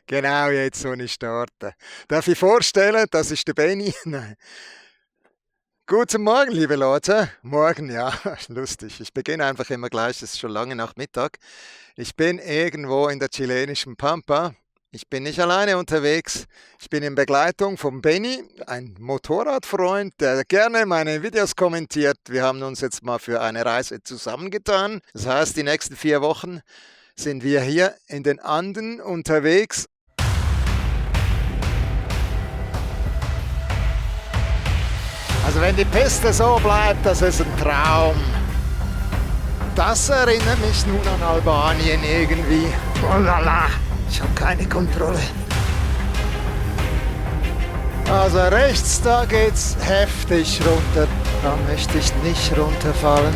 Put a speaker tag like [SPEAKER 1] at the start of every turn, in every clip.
[SPEAKER 1] Genau, jetzt muss ich starten. Darf ich vorstellen, das ist der Benny? Nein. Guten Morgen, liebe Leute. Morgen, ja, lustig. Ich beginne einfach immer gleich, es ist schon lange nach Mittag. Ich bin irgendwo in der chilenischen Pampa. Ich bin nicht alleine unterwegs. Ich bin in Begleitung von Benny, ein Motorradfreund, der gerne meine Videos kommentiert. Wir haben uns jetzt mal für eine Reise zusammengetan. Das heißt, die nächsten 4 Wochen sind wir hier in den Anden unterwegs. Also wenn die Piste so bleibt, das ist ein Traum. Das erinnert mich nun an Albanien irgendwie. Oh la la, ich habe keine Kontrolle. Also rechts, da geht's heftig runter. Da möchte ich nicht runterfallen.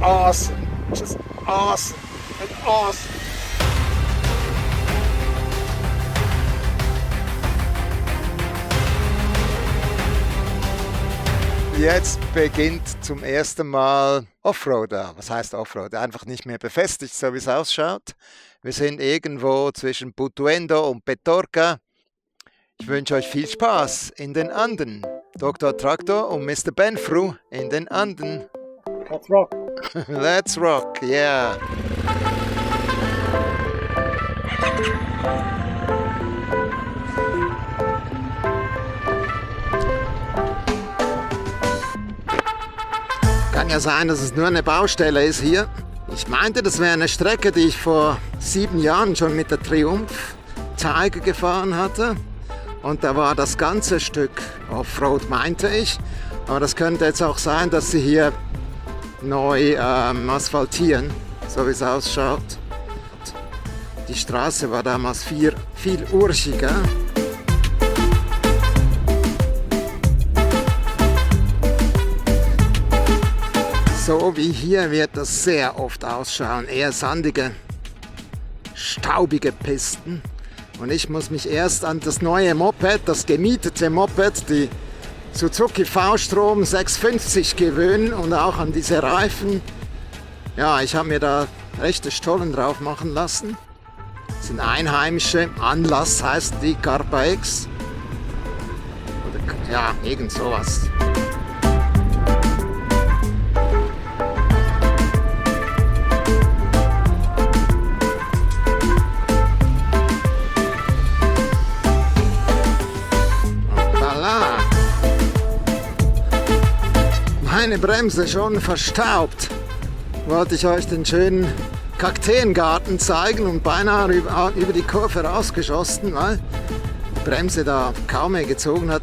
[SPEAKER 1] Awesome, just awesome and awesome. Jetzt beginnt zum ersten Mal Offroad. Was heißt Offroad? Einfach nicht mehr befestigt, so wie es ausschaut. Wir sind irgendwo zwischen Putuendo und Petorca. Ich wünsche euch viel Spaß in den Anden. Dr. Traktor und Mr. Benfru in den Anden.
[SPEAKER 2] Let's rock.
[SPEAKER 1] Let's rock, yeah. Kann ja sein, dass es nur eine Baustelle ist hier. Ich meinte, das wäre eine Strecke, die ich vor 7 Jahren schon mit der Triumph Tiger gefahren hatte. Und da war das ganze Stück Offroad, meinte ich. Aber das könnte jetzt auch sein, dass sie hier neu asphaltieren, so wie es ausschaut. Die Straße war damals viel urschiger. So wie hier wird das sehr oft ausschauen. Eher sandige, staubige Pisten. Und ich muss mich erst an das neue Moped, das gemietete Moped, die Suzuki V-Strom 650 gewöhnen und auch an diese Reifen. Ja, ich habe mir da rechte Stollen drauf machen lassen. Das sind einheimische, Anlass heißt die Carpa X. Oder, ja, irgend sowas. Meine Bremse schon verstaubt. Wollte ich euch den schönen Kakteengarten zeigen und beinahe über die Kurve rausgeschossen, weil die Bremse da kaum mehr gezogen hat.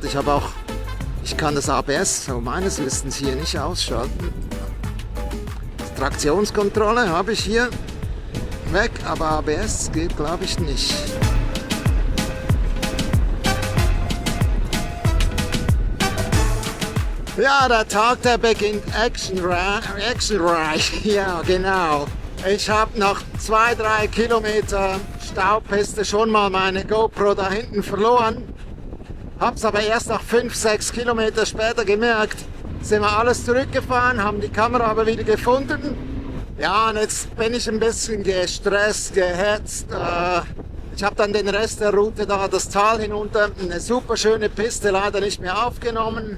[SPEAKER 1] Ich kann das ABS, so meines Wissens, hier nicht ausschalten. Die Traktionskontrolle habe ich hier weg, aber ABS geht, glaube ich, nicht. Ja, der Tag, der beginnt actionreich. Ja, genau. Ich habe nach 2-3 Kilometer Staubpiste schon mal meine GoPro da hinten verloren. Hab's aber erst nach 5-6 Kilometer später gemerkt. Sind wir alles zurückgefahren, haben die Kamera aber wieder gefunden. Ja, und jetzt bin ich ein bisschen gestresst, gehetzt. Ich habe dann den Rest der Route da, das Tal hinunter, eine super schöne Piste, leider nicht mehr aufgenommen.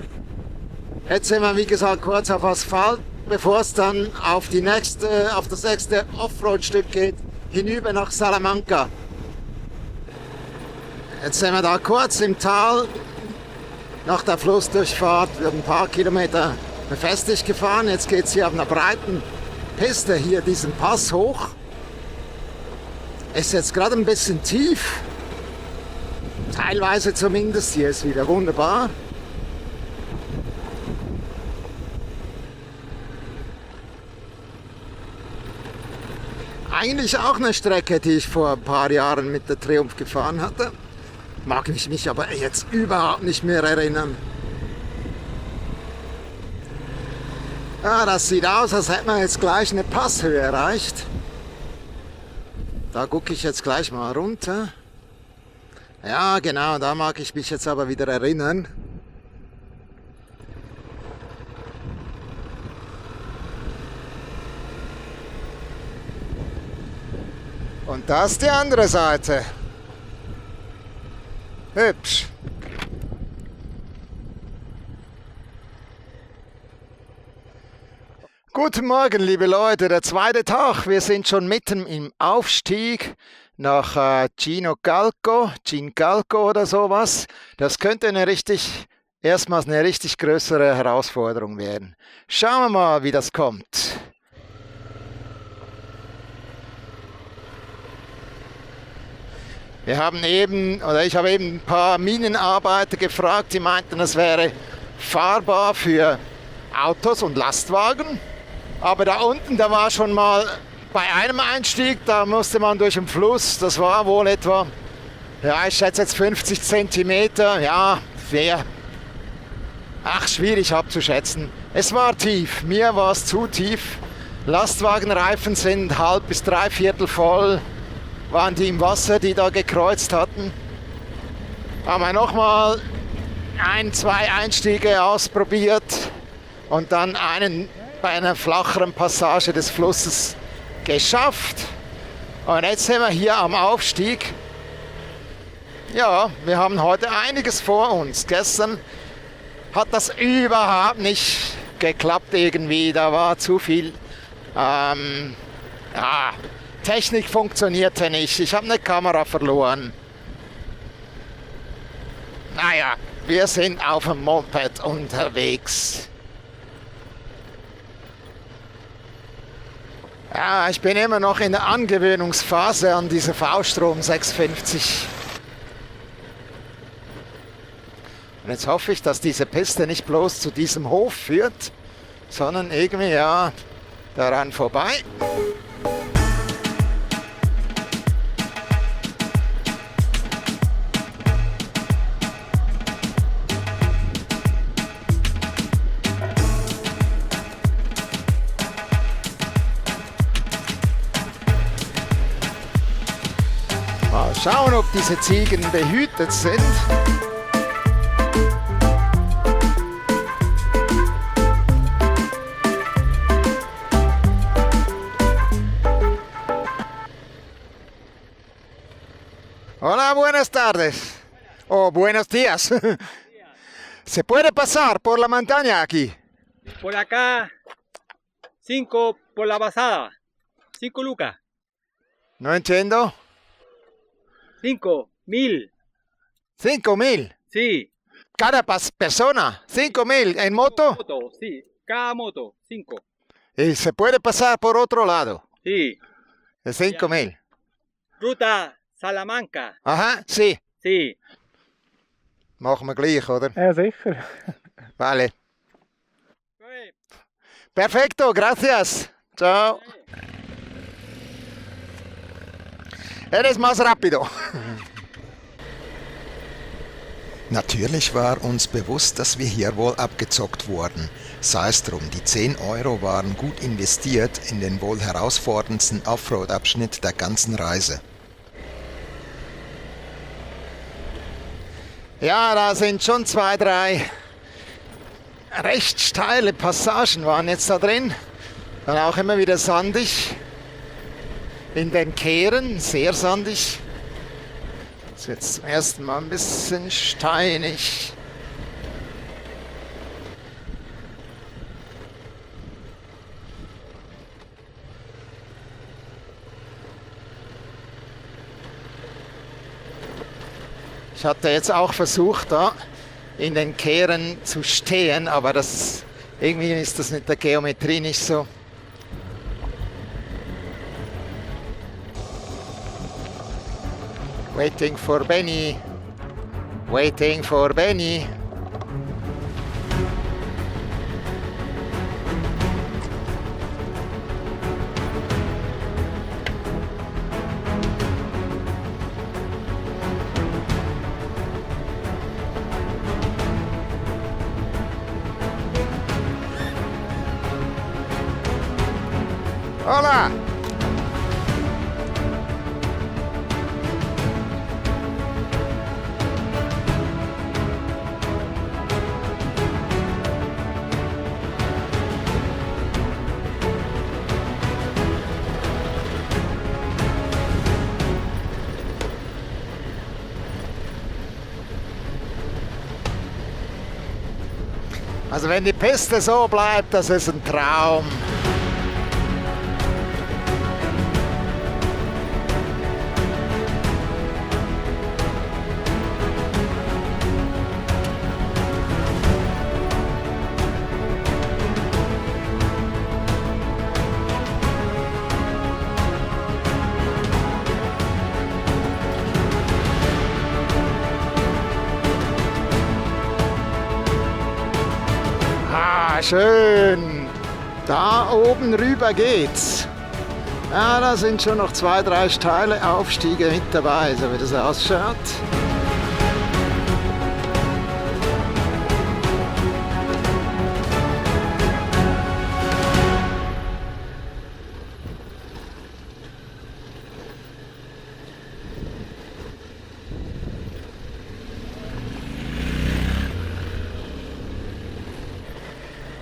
[SPEAKER 1] Jetzt sind wir, wie gesagt, kurz auf Asphalt, bevor es dann auf das nächste Offroad-Stück geht, hinüber nach Salamanca. Jetzt sind wir da kurz im Tal, nach der Flussdurchfahrt, wir haben ein paar Kilometer befestigt gefahren. Jetzt geht es hier auf einer breiten Piste hier diesen Pass hoch. Ist jetzt gerade ein bisschen tief, teilweise zumindest, hier ist wieder wunderbar. Eigentlich auch eine Strecke, die ich vor ein paar Jahren mit der Triumph gefahren hatte. Mag ich mich aber jetzt überhaupt nicht mehr erinnern. Ja, das sieht aus, als hätte man jetzt gleich eine Passhöhe erreicht. Da gucke ich jetzt gleich mal runter. Ja, genau, da mag ich mich jetzt aber wieder erinnern. Und das die andere Seite. Hübsch. Guten Morgen, liebe Leute. Der zweite Tag. Wir sind schon mitten im Aufstieg nach Cingolcalco oder sowas. Das könnte erstmals eine richtig größere Herausforderung werden. Schauen wir mal, wie das kommt. Ich habe eben ein paar Minenarbeiter gefragt, die meinten, es wäre fahrbar für Autos und Lastwagen. Aber da unten, da war schon mal bei einem Einstieg, da musste man durch den Fluss, das war wohl etwa, ja, ich schätze jetzt 50 Zentimeter, ja, schwierig abzuschätzen. Es war tief, mir war es zu tief. Lastwagenreifen sind halb bis dreiviertel voll, waren die im Wasser, die da gekreuzt hatten. Haben wir nochmal 2 Einstiege ausprobiert und dann bei einer flacheren Passage des Flusses geschafft. Und jetzt sind wir hier am Aufstieg. Ja, wir haben heute einiges vor uns. Gestern hat das überhaupt nicht geklappt irgendwie. Da war zu viel. Technik funktionierte nicht. Ich habe eine Kamera verloren. Naja, wir sind auf dem Moped unterwegs. Ja, ich bin immer noch in der Angewöhnungsphase an diese V-Strom 650. Und jetzt hoffe ich, dass diese Piste nicht bloß zu diesem Hof führt, sondern irgendwie ja daran vorbei. Mal schauen, ob diese Ziegen behütet sind. Hola, buenas tardes. O buenos días. ¿Se puede pasar por la montaña aquí?
[SPEAKER 2] Por acá, 5 por la pasada. 5 lucas.
[SPEAKER 1] No entiendo.
[SPEAKER 2] 5.000.
[SPEAKER 1] 5.000.
[SPEAKER 2] Sí.
[SPEAKER 1] Cada persona. 5.000 en moto.
[SPEAKER 2] Sí. Cada moto, 5.
[SPEAKER 1] Y se puede pasar por otro lado.
[SPEAKER 2] Sí.
[SPEAKER 1] De 5.000.
[SPEAKER 2] Ruta Salamanca.
[SPEAKER 1] Aha, sí.
[SPEAKER 2] Sí.
[SPEAKER 1] Machen wir gleich, oder?
[SPEAKER 3] Ja, sicher.
[SPEAKER 1] Vale. Perfecto, gracias. Ciao. Eres más rápido.
[SPEAKER 4] Natürlich war uns bewusst, dass wir hier wohl abgezockt wurden. Sei es drum, die 10 Euro waren gut investiert in den wohl herausforderndsten Offroad-Abschnitt der ganzen Reise.
[SPEAKER 1] Ja, da sind schon 2, 3 recht steile Passagen waren jetzt da drin. Dann auch immer wieder sandig. In den Kehren, sehr sandig. Das ist jetzt zum ersten Mal ein bisschen steinig. Ich hatte jetzt auch versucht, da in den Kehren zu stehen, aber irgendwie ist das mit der Geometrie nicht so. Waiting for Benny. Waiting for Benny. Hola! Also wenn die Piste so bleibt, das ist ein Traum. Ah, schön. Da oben rüber geht's. Ja, da sind schon noch 2, 3 steile Aufstiege mit dabei, so wie das ausschaut.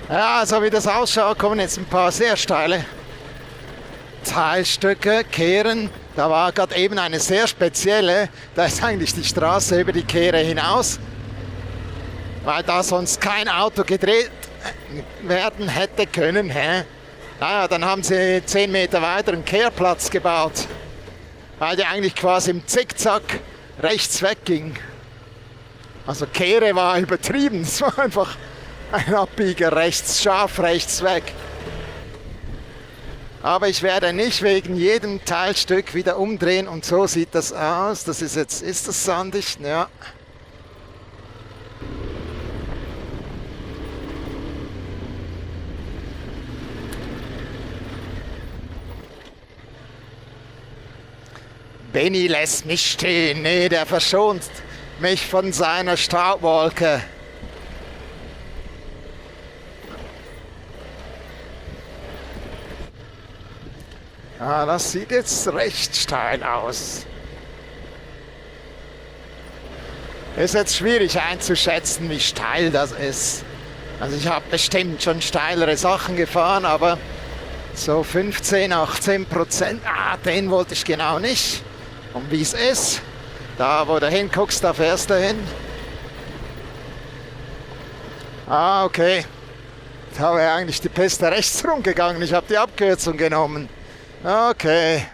[SPEAKER 1] Ja, so wie das ausschaut, kommen jetzt ein paar sehr steile Teilstücke, Kehren. Da war gerade eben eine sehr spezielle, da ist eigentlich die Straße über die Kehre hinaus, weil da sonst kein Auto gedreht werden hätte können. Naja, dann haben sie 10 Meter weiter einen Kehrplatz gebaut, weil die eigentlich quasi im Zickzack rechts wegging. Also Kehre war übertrieben, es war einfach ein Abbieger rechts, scharf rechts weg. Aber ich werde nicht wegen jedem Teilstück wieder umdrehen und so sieht das aus. Das ist jetzt, ist das sandig? Ja. Benny lässt mich stehen. Nee, der verschont mich von seiner Staubwolke. Ah, das sieht jetzt recht steil aus. Ist jetzt schwierig einzuschätzen, wie steil das ist. Also ich habe bestimmt schon steilere Sachen gefahren, aber so 15, 18%, den wollte ich genau nicht. Und wie es ist, da wo du hinguckst, da fährst du hin. Ah, okay. Da wäre eigentlich die Piste rechts rumgegangen, ich habe die Abkürzung genommen. Okay.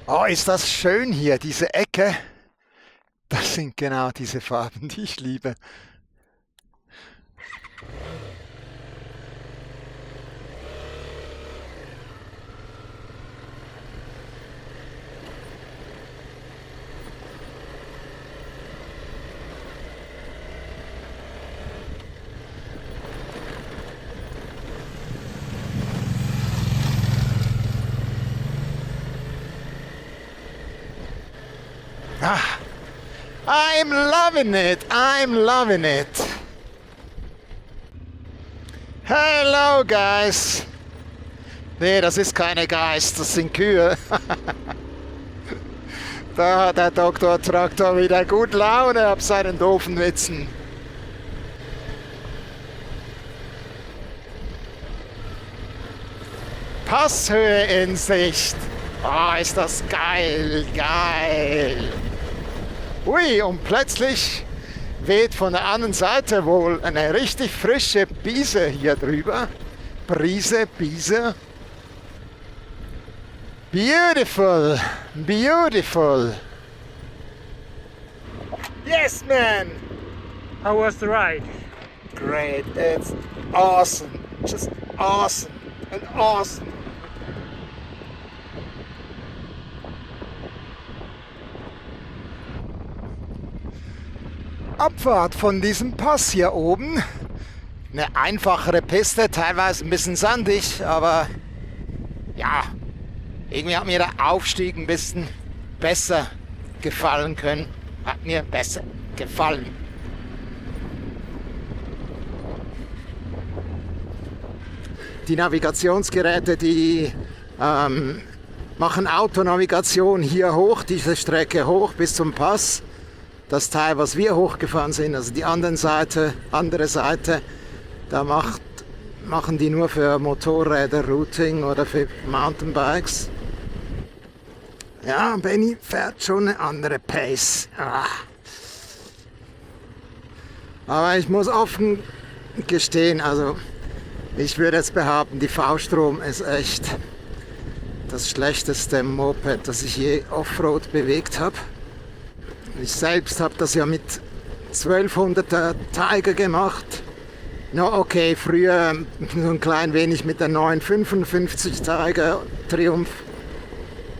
[SPEAKER 1] Oh, ist das schön hier, diese Ecke. Das sind genau diese Farben, die ich liebe. I'm loving it, I'm loving it. Hello guys. Nee, das ist keine Geist, das sind Kühe. Da hat der Dr. Traktor wieder gut Laune ab seinen doofen Witzen. Passhöhe in Sicht. Oh, ist das geil, geil. Ui, und plötzlich weht von der anderen Seite wohl eine richtig frische Brise hier drüber. Brise. Beautiful, beautiful. Yes, man.
[SPEAKER 2] How was the ride?
[SPEAKER 1] Great, it's awesome, just awesome and awesome. Abfahrt von diesem Pass hier oben. Eine einfachere Piste, teilweise ein bisschen sandig, aber ja, irgendwie hat mir der Aufstieg ein bisschen besser gefallen können. Hat mir besser gefallen. Die Navigationsgeräte, die machen Autonavigation hier hoch, diese Strecke hoch bis zum Pass. Das Teil, was wir hochgefahren sind, also die andere Seite, da machen die nur für Motorräder Routing oder für Mountainbikes. Ja, Benny fährt schon eine andere Pace. Aber ich muss offen gestehen, also ich würde jetzt behaupten, die V-Strom ist echt das schlechteste Moped, das ich je Offroad bewegt habe. Ich selbst habe das ja mit 1200er Tiger gemacht. Na okay, früher so ein klein wenig mit der 955 Tiger Triumph.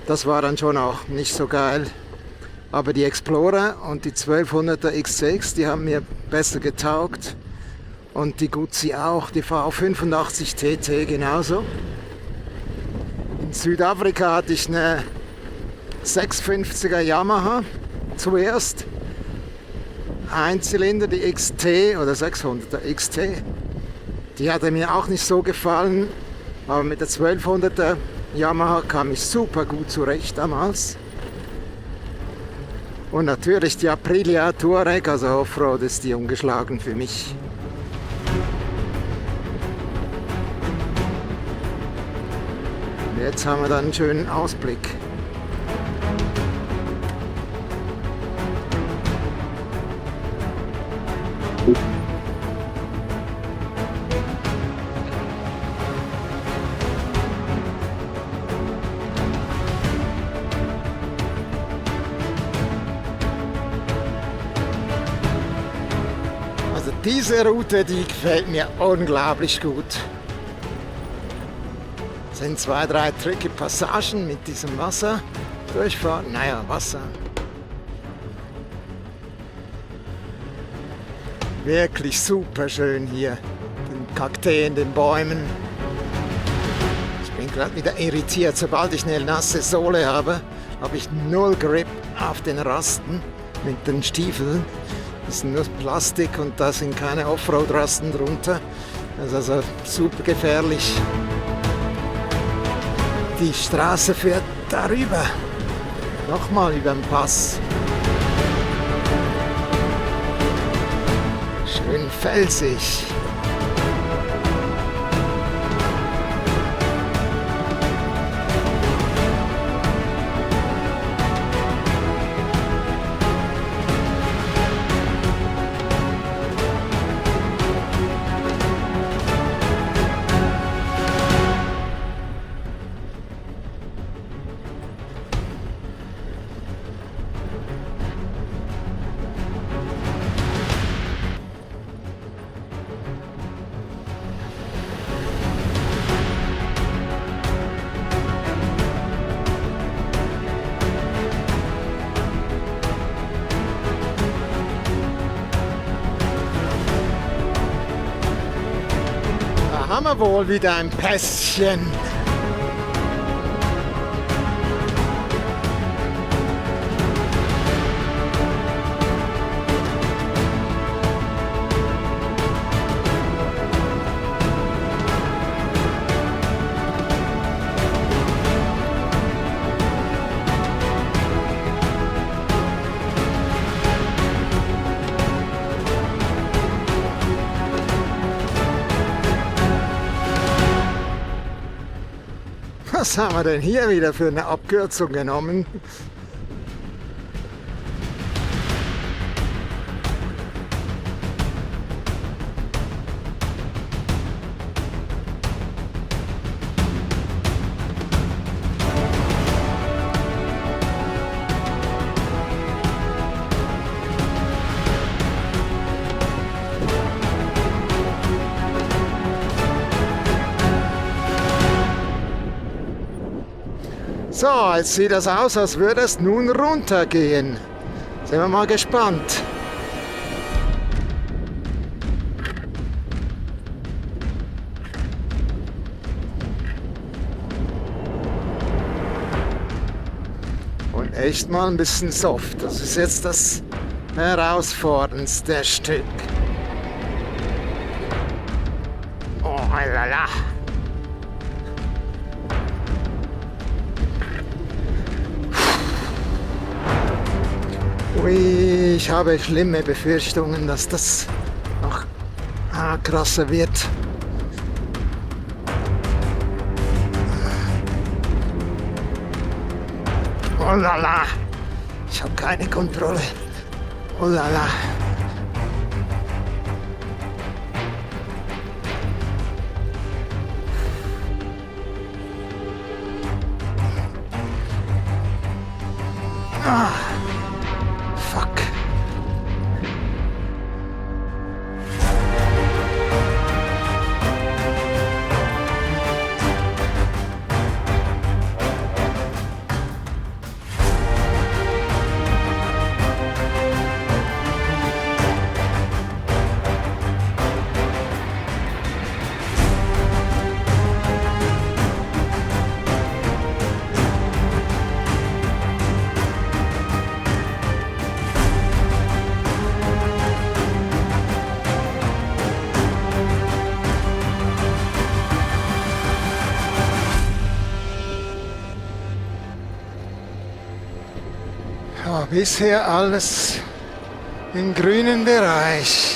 [SPEAKER 1] Das war dann schon auch nicht so geil. Aber die Explorer und die 1200er XCX, die haben mir besser getaugt. Und die Guzzi auch, die V85 TT genauso. In Südafrika hatte ich eine 650er Yamaha zuerst. Einzylinder, die XT oder 600er XT. Die hatte mir auch nicht so gefallen, aber mit der 1200er Yamaha kam ich super gut zurecht damals. Und natürlich die Aprilia Touareg, also Offroad ist die ungeschlagen für mich. Und jetzt haben wir dann einen schönen Ausblick. Also diese Route, die gefällt mir unglaublich gut. Es sind 2, 3 tricky Passagen mit diesem Wasser durchfahren. Naja, Wasser. Wirklich super schön hier. Den Kakteen, den Bäumen. Ich bin gerade wieder irritiert. Sobald ich eine nasse Sohle habe, habe ich null Grip auf den Rasten mit den Stiefeln. Das ist nur Plastik und da sind keine Offroad-Rasten drunter. Das ist also super gefährlich. Die Straße führt darüber. Nochmal über den Pass. Schön felsig. Haben wir wohl wieder ein Pässchen. Was haben wir denn hier wieder für eine Abkürzung genommen? So, jetzt sieht das aus, als würde es nun runtergehen. Sind wir mal gespannt. Und echt mal ein bisschen soft. Das ist jetzt das herausforderndste Stück. Oh, lala. Ui, ich habe schlimme Befürchtungen, dass das noch krasser wird. Oh la la, ich habe keine Kontrolle. Oh la la. Fuck. Ja, bisher alles im grünen Bereich.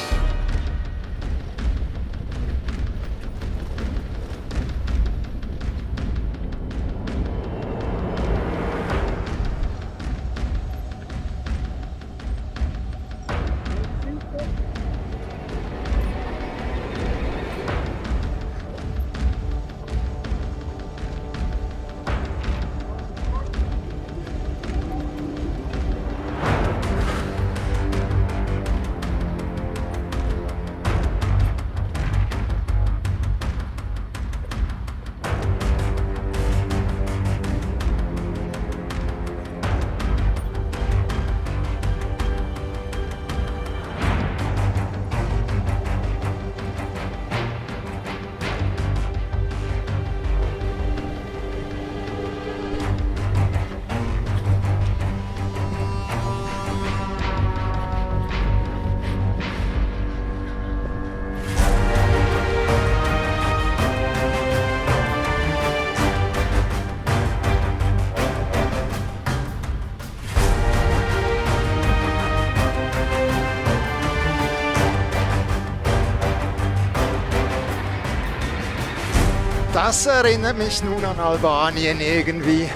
[SPEAKER 1] Das erinnert mich nun an Albanien irgendwie.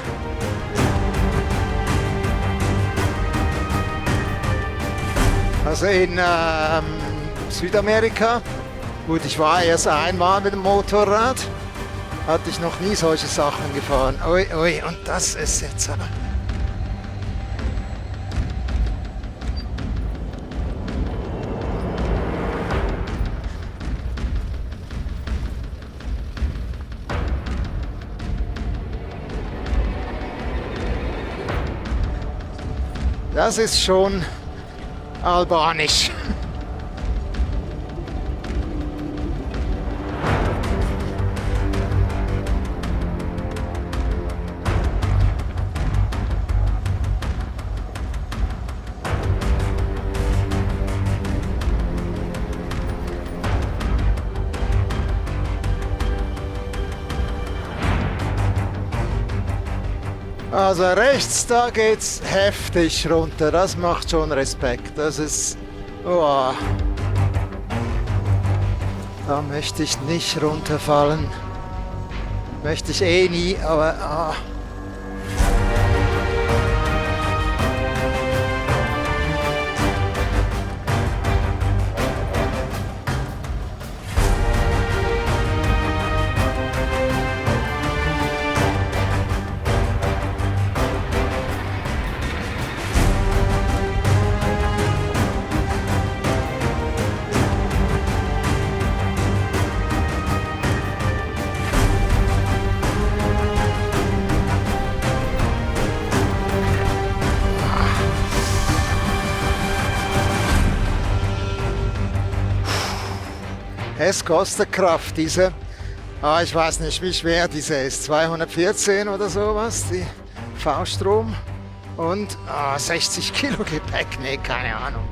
[SPEAKER 1] Also in Südamerika, gut, ich war erst einmal mit dem Motorrad, hatte ich noch nie solche Sachen gefahren. Ui, ui, und das ist jetzt aber... Das ist schon albanisch. Also rechts, da geht's heftig runter, das macht schon Respekt, das ist, oh, da möchte ich nicht runterfallen, möchte ich eh nie, aber es kostet Kraft, diese, ich weiß nicht, wie schwer diese ist, 214 oder sowas, die V-Strom und 60 Kilo Gepäck, nee, keine Ahnung.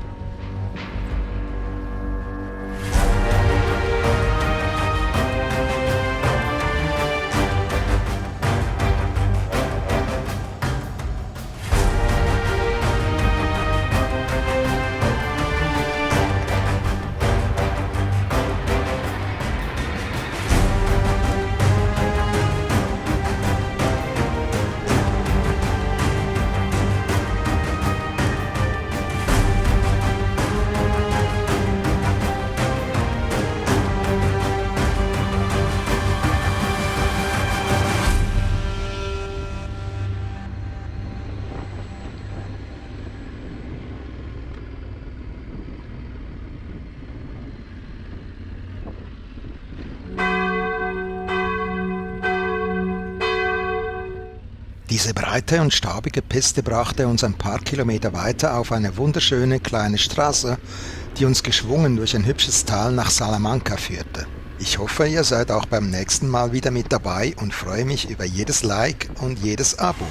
[SPEAKER 4] Diese breite und staubige Piste brachte uns ein paar Kilometer weiter auf eine wunderschöne kleine Straße, die uns geschwungen durch ein hübsches Tal nach Salamanca führte. Ich hoffe, ihr seid auch beim nächsten Mal wieder mit dabei und freue mich über jedes Like und jedes Abo.